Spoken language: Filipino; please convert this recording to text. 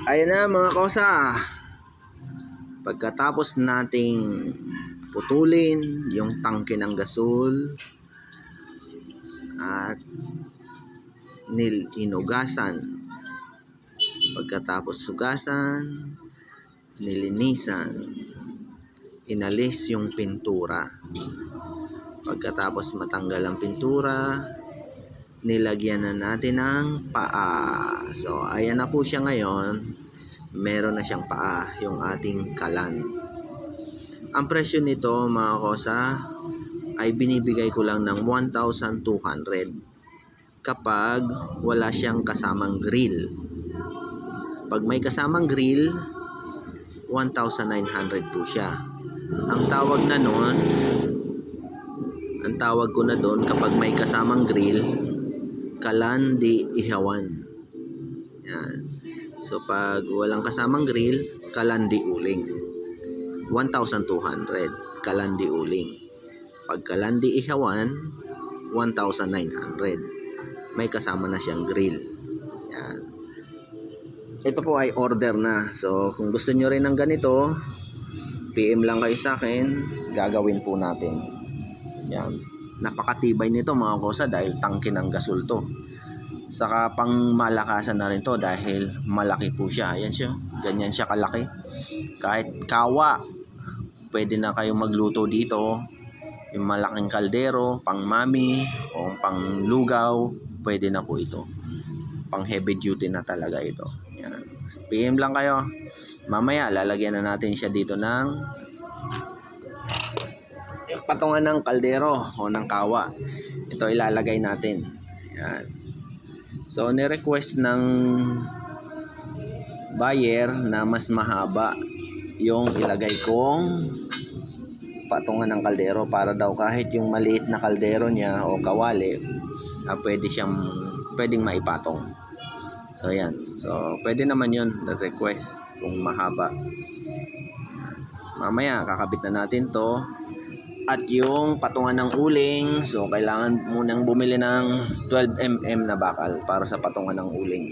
Ayan na mga kosa. Pagkatapos nating putulin yung tangke ng gasol at hinugasan. Pagkatapos hugasan, nilinisan, inalis yung pintura. Pagkatapos matanggal ang pintura, nilagyan na natin ng paa. So ayan na po siya ngayon. Meron na siyang paa, yung ating kalan. Ang presyo nito mga kosa ay binibigay ko lang ng 1,200 kapag wala siyang kasamang grill. Pag may kasamang grill, 1,900 po siya. Ang tawag ko na doon kapag may kasamang grill, kalan di ihawan. Yan. So pag walang kasamang grill, kalan di uling. 1,200 kalan di uling. Pag kalan di ihawan, 1,900. May kasama na siyang grill. Yan. Ito po ay order na. So kung gusto nyo rin ng ganito, PM lang kayo sa akin, gagawin po natin. Yan. Napakatibay nito mga kosa dahil tangke ng gasol to. Saka pang malakasan na rin to dahil malaki po siya. Ayan siya. Ganyan siya kalaki. Kahit kawa, pwede na kayong magluto dito. Yung malaking kaldero, pang mami o pang lugaw, pwede na po ito. Pang heavy duty na talaga ito. Yan. So, PM lang kayo. Mamaya lalagyan na natin siya dito ng patungan ng kaldero o ng kawa. Ito ilalagay natin. Yan. So ni-request ng buyer na mas mahaba yung ilagay kong patungan ng kaldero para daw kahit yung maliit na kaldero niya o kawali, pwedeng maipatong. So yan. So pwede naman yun na-request kung mahaba. Mamaya kakabit na natin to. At yung patungan ng uling, so kailangan munang bumili ng 12mm na bakal para sa patungan ng uling.